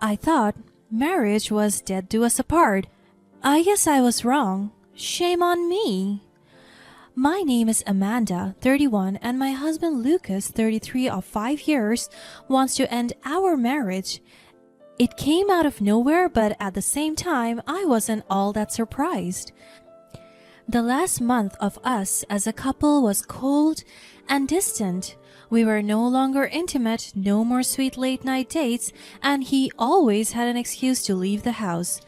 I thought marriage was dead to us apart. I guess I was wrong. Shame on me. My name is Amanda, 31, and my husband Lucas, 33 of 5 years, wants to end our marriage. It came out of nowhere, but at the same time, I wasn't all that surprised. The last month of us as a couple was cold and distant. We were no longer intimate, no more sweet late-night dates, and he always had an excuse to leave the house.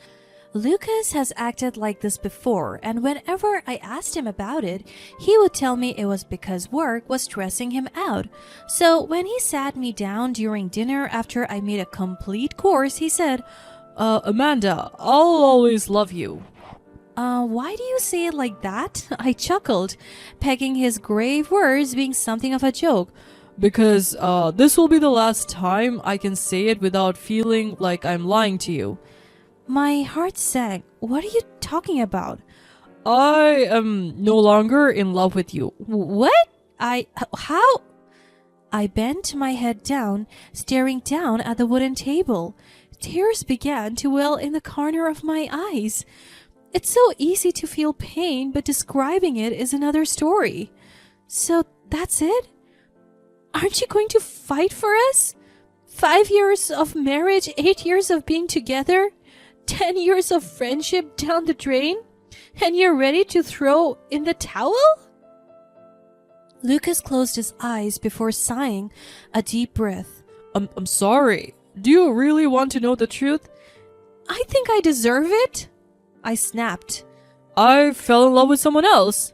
Lucas has acted like this before, and whenever I asked him about it, he would tell me it was because work was stressing him out. So when he sat me down during dinner after I made a complete course, he said, Amanda, I'll always love you. Why do you say it like that? I chuckled, pegging his grave words being something of a joke. Because this will be the last time I can say it without feeling like I'm lying to you. My heart sank. What are you talking about? I am no longer in love with you. What? How? I bent my head down, staring down at the wooden table. Tears began to well in the corner of my eyes. It's so easy to feel pain, but describing it is another story. So that's it? Aren't you going to fight for us? 5 years of marriage, 8 years of being together, 10 years of friendship down the drain, and you're ready to throw in the towel? Lucas closed his eyes before sighing a deep breath. I'm sorry. Do you really want to know the truth? I think I deserve it, I snapped. I fell in love with someone else.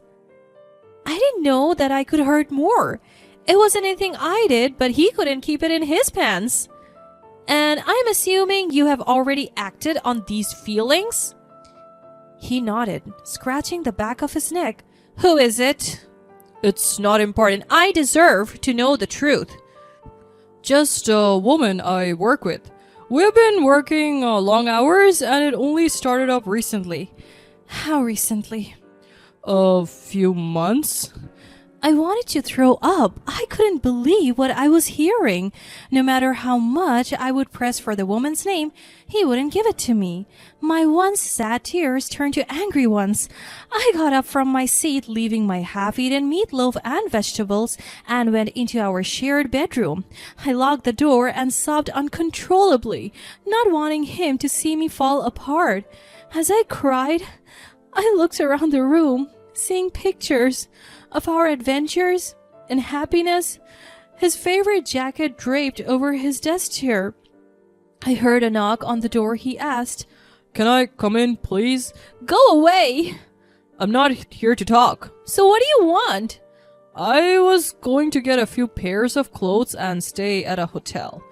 I didn't know that I could hurt more. It wasn't anything I did, but he couldn't keep it in his pants. And I'm assuming you have already acted on these feelings? He nodded, scratching the back of his neck. Who is it? It's not important. I deserve to know the truth. Just a woman I work with. We've been working long hours and it only started up recently. How recently? A few months. I wanted to throw up. I couldn't believe what I was hearing. No matter how much I would press for the woman's name, he wouldn't give it to me. My once sad tears turned to angry ones. I got up from my seat, leaving my half-eaten meatloaf and vegetables, and went into our shared bedroom. I locked the door and sobbed uncontrollably, not wanting him to see me fall apart. As I cried, I looked around the room, seeing pictures of our adventures and happiness, his favorite jacket draped over his desk chair. I heard a knock on the door. He asked, Can I come in, please? Go away! I'm not here to talk. So what do you want? I was going to get a few pairs of clothes and stay at a hotel.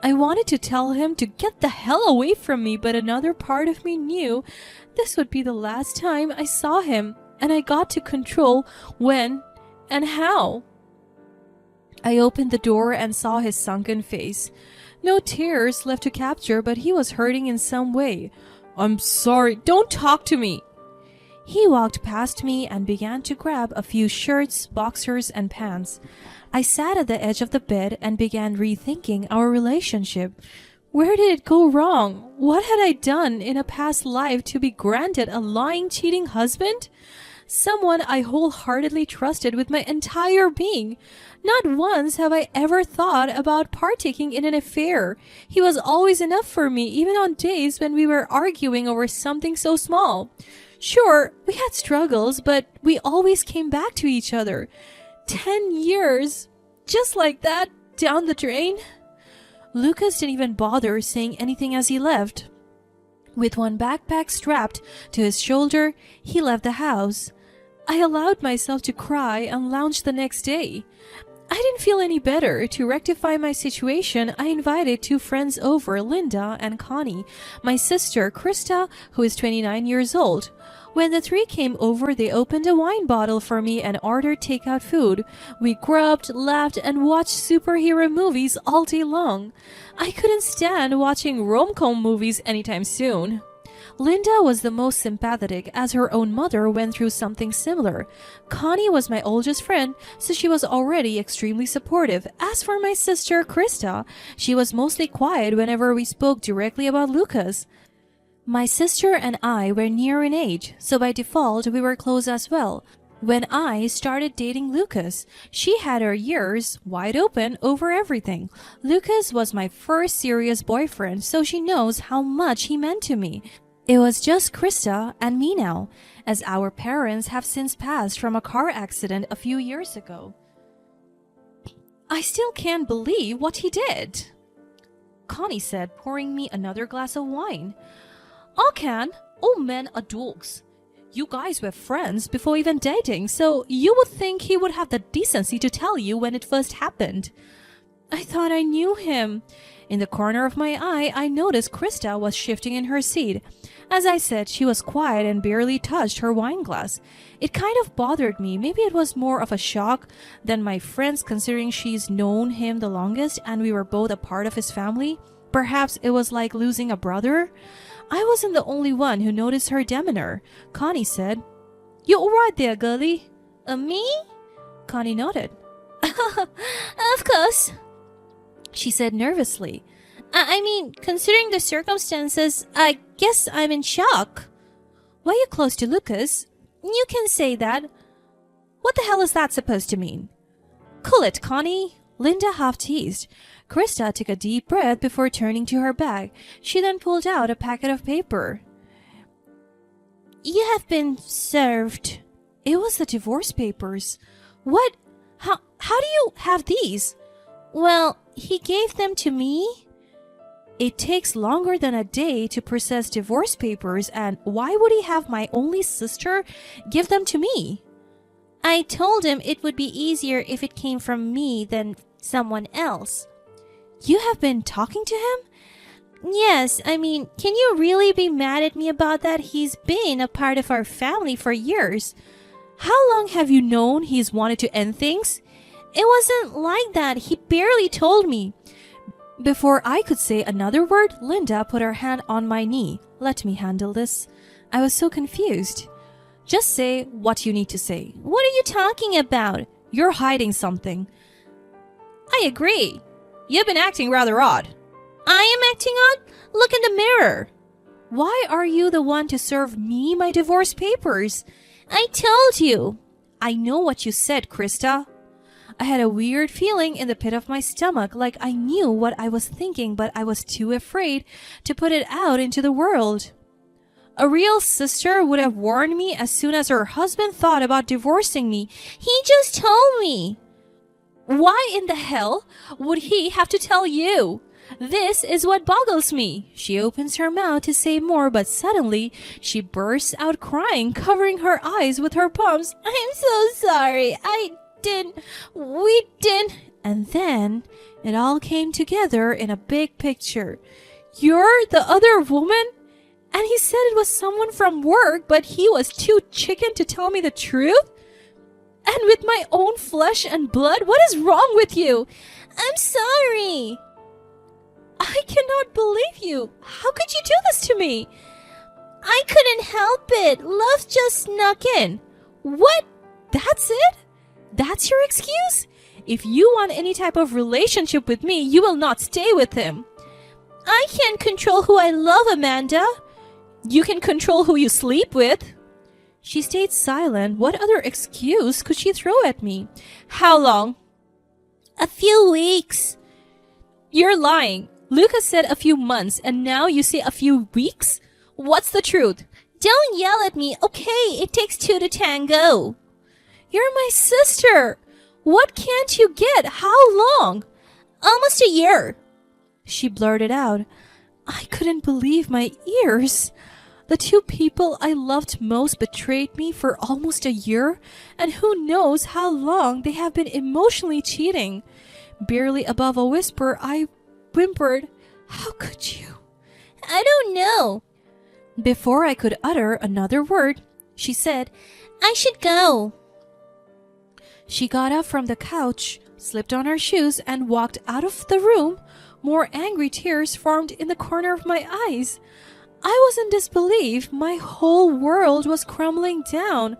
I wanted to tell him to get the hell away from me, but another part of me knew this would be the last time I saw him, and I got to control when and how. I opened the door and saw his sunken face. No tears left to capture, but he was hurting in some way. I'm sorry. Don't talk to me. He walked past me and began to grab a few shirts, boxers, and pants. I sat at the edge of the bed and began rethinking our relationship. Where did it go wrong? What had I done in a past life to be granted a lying, cheating husband? Someone I wholeheartedly trusted with my entire being. Not once have I ever thought about partaking in an affair. He was always enough for me, even on days when we were arguing over something so small. Sure, we had struggles, but we always came back to each other. 10 years, just like that, down the drain. Lucas didn't even bother saying anything as he left. With one backpack strapped to his shoulder, he left the house. I allowed myself to cry and lounged the next day. I didn't feel any better. To rectify my situation, I invited 2 friends over, Linda and Connie, my sister, Krista, who is 29 years old. When the 3 came over, they opened a wine bottle for me and ordered takeout food. We grubbed, laughed, and watched superhero movies all day long. I couldn't stand watching rom-com movies anytime soon. Linda was the most sympathetic, as her own mother went through something similar. Connie was my oldest friend, so she was already extremely supportive. As for my sister, Krista, she was mostly quiet whenever we spoke directly about Lucas. My sister and I were near in age, so by default we were close as well. When I started dating Lucas, she had her ears wide open over everything. Lucas was my first serious boyfriend, so she knows how much he meant to me. It was just Krista and me now, as our parents have since passed from a car accident a few years ago. I still can't believe what he did, Connie said, pouring me another glass of wine. I can. All men are dogs. You guys were friends before even dating, so you would think he would have the decency to tell you when it first happened. I thought I knew him. In the corner of my eye, I noticed Krista was shifting in her seat. As I said, she was quiet and barely touched her wine glass. It kind of bothered me. Maybe it was more of a shock than my friends, considering she's known him the longest and we were both a part of his family. Perhaps it was like losing a brother. I wasn't the only one who noticed her demeanor. Connie said, "You all right there, girlie?" Me?" Connie nodded. "Of course," she said nervously. I mean, considering the circumstances, I guess I'm in shock." "Were you close to Lucas?" "You can say that." "What the hell is that supposed to mean?" "Cool it, Connie," Linda half teased. Krista took a deep breath before turning to her bag. She then pulled out a packet of paper. "You have been served." It was the divorce papers. "What? How do you have these?" "Well, he gave them to me." "It takes longer than a day to process divorce papers, and why would he have my only sister give them to me?" "I told him it would be easier if it came from me than someone else." "You have been talking to him?" "Yes, I mean, can you really be mad at me about that? He's been a part of our family for years." "How long have you known he's wanted to end things?" "It wasn't like that. He barely told me." Before I could say another word, Linda put her hand on my knee. "Let me handle this." I was so confused. "Just say what you need to say." "What are you talking about?" "You're hiding something." "I agree. You've been acting rather odd." "I am acting odd? Look in the mirror." "Why are you the one to serve me my divorce papers?" "I told you." "I know what you said, Krista." I had a weird feeling in the pit of my stomach, like I knew what I was thinking, but I was too afraid to put it out into the world. A real sister would have warned me as soon as her husband thought about divorcing me. "He just told me." "Why in the hell would he have to tell you? This is what boggles me." She opens her mouth to say more, but suddenly she bursts out crying, covering her eyes with her palms. "I'm so sorry. We didn't. And then it all came together in a big picture. "You're the other woman?" And he said it was someone from work, but he was too chicken to tell me the truth? And with my own flesh and blood? What is wrong with you? "I'm sorry." I cannot believe you. How could you do this to me? "I couldn't help it. Love just snuck in." "What? That's it? That's your excuse? If you want any type of relationship with me, you will not stay with him." "I can't control who I love, Amanda." "You can control who you sleep with." She stayed silent. What other excuse could she throw at me? "How long?" "A few weeks." "You're lying. Lucas said a few months, and now you say a few weeks? What's the truth?" "Don't yell at me, okay? It takes two to tango." "You're my sister. What can't you get? How long?" "Almost a year." She blurted out. I couldn't believe my ears. The two people I loved most betrayed me for almost a year, and who knows how long they have been emotionally cheating. Barely above a whisper, I whimpered, "How could you?" "I don't know." Before I could utter another word, she said, "I should go." She got up from the couch, slipped on her shoes, and walked out of the room. More angry tears formed in the corner of my eyes. I was in disbelief. My whole world was crumbling down.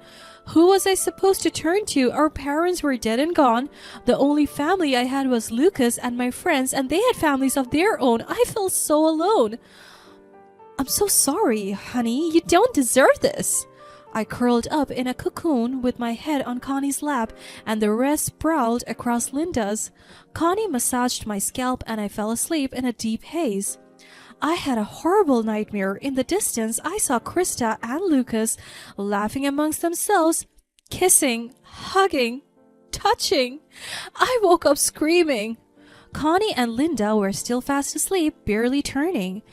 Who was I supposed to turn to? Our parents were dead and gone. The only family I had was Lucas and my friends, and they had families of their own. I felt so alone. I'm so sorry, honey. You don't deserve this. I curled up in a cocoon with my head on Connie's lap, and the rest sprawled across Linda's. Connie massaged my scalp, and I fell asleep in a deep haze. I had a horrible nightmare. In the distance, I saw Krista and Lucas laughing amongst themselves, kissing, hugging, touching. I woke up screaming. Connie and Linda were still fast asleep, barely turning.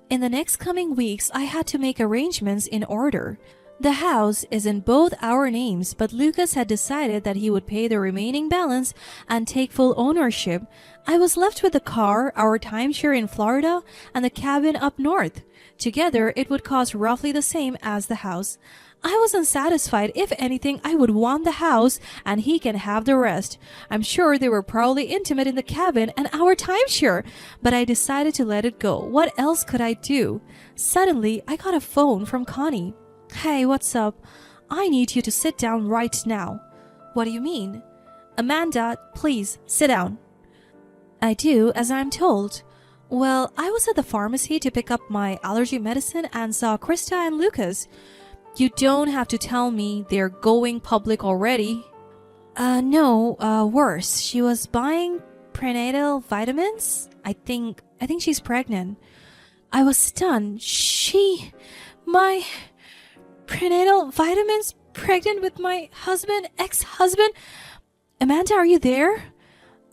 In the next coming weeks, I had to make arrangements in order. The house is in both our names, but Lucas had decided that he would pay the remaining balance and take full ownership. I was left with the car, our timeshare in Florida, and the cabin up north. Together, it would cost roughly the same as the house. I wasn't satisfied. If anything, I would want the house, and he can have the rest. I'm sure they were probably intimate in the cabin and our timeshare, but I decided to let it go. What else could I do? Suddenly, I got a phone from Connie. Hey, what's up? I need you to sit down right now. What do you mean? Amanda, please, sit down. I do as I'm told. Well, I was at the pharmacy to pick up my allergy medicine and saw Krista and Lucas. You don't have to tell me they're going public already. No, worse. She was buying prenatal vitamins. I think she's pregnant. I was stunned. My prenatal vitamins, pregnant with my ex-husband. Amanda, are you there?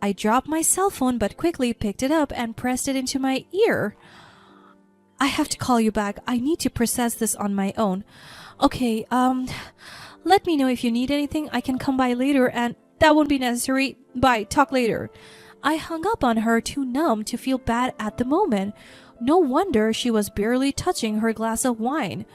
I dropped my cell phone but quickly picked it up and pressed it into my ear. I have to call you back. I need to process this on my own. Okay, let me know if you need anything. I can come by later, and that won't be necessary. Bye, talk later. I hung up on her, too numb to feel bad at the moment. No wonder she was barely touching her glass of wine.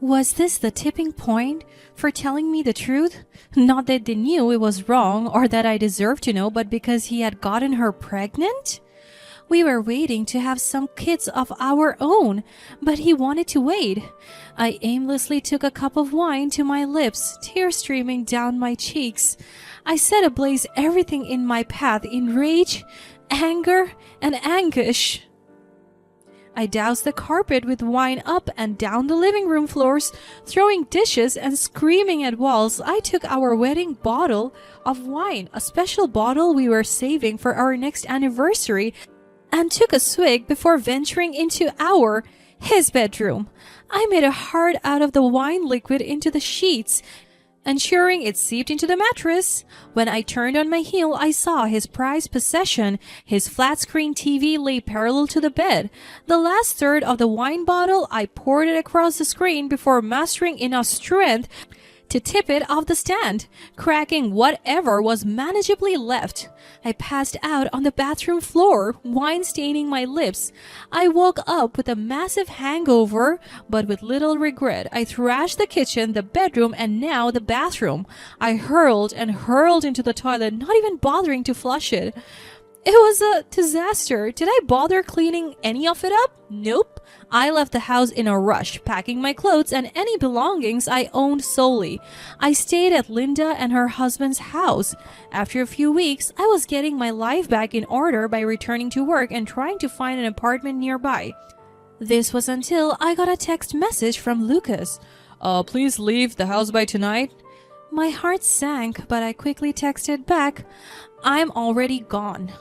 Was this the tipping point for telling me the truth? Not that they knew it was wrong or that I deserved to know, but because he had gotten her pregnant? We were waiting to have some kids of our own, but he wanted to wait. I aimlessly took a cup of wine to my lips, tears streaming down my cheeks. I set ablaze everything in my path in rage, anger, and anguish. I doused the carpet with wine up and down the living room floors, throwing dishes and screaming at walls. I took our wedding bottle of wine, a special bottle we were saving for our next anniversary, and took a swig before venturing into his bedroom. I made a heart out of the wine liquid into the sheets, ensuring it seeped into the mattress. When I turned on my heel, I saw his prized possession. His flat-screen TV lay parallel to the bed. The last third of the wine bottle, I poured it across the screen before mustering enough strength to tip it off the stand, cracking whatever was manageably left. I passed out on the bathroom floor, wine staining my lips. I woke up with a massive hangover, but with little regret. I thrashed the kitchen, the bedroom, and now the bathroom. I hurled and hurled into the toilet, not even bothering to flush it. It was a disaster. Did I bother cleaning any of it up? Nope. I left the house in a rush, packing my clothes and any belongings I owned solely. I stayed at Linda and her husband's house. After a few weeks, I was getting my life back in order by returning to work and trying to find an apartment nearby. This was until I got a text message from Lucas. Please leave the house by tonight. My heart sank, but I quickly texted back, I'm already gone.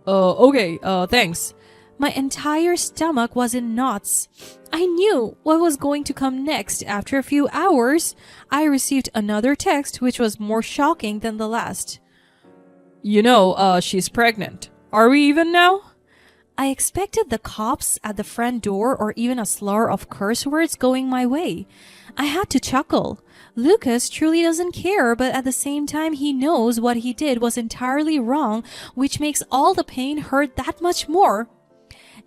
Okay, thanks. My entire stomach was in knots. I knew what was going to come next. After a few hours, I received another text which was more shocking than the last. You know, she's pregnant. Are we even now? I expected the cops at the front door or even a slur of curse words going my way. I had to chuckle. Lucas truly doesn't care, but at the same time he knows what he did was entirely wrong, which makes all the pain hurt that much more.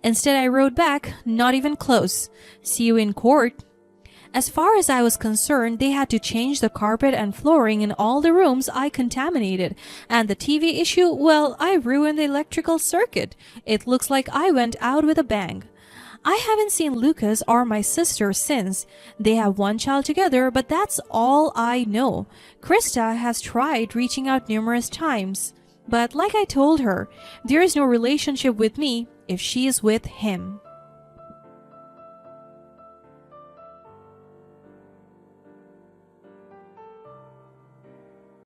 Instead, I wrote back, not even close. See you in court. As far as I was concerned, they had to change the carpet and flooring in all the rooms I contaminated. And the TV issue, well, I ruined the electrical circuit. It looks like I went out with a bang. I haven't seen Lucas or my sister since. They have one child together, but that's all I know. Krista has tried reaching out numerous times. But like I told her, there is no relationship with me if she is with him.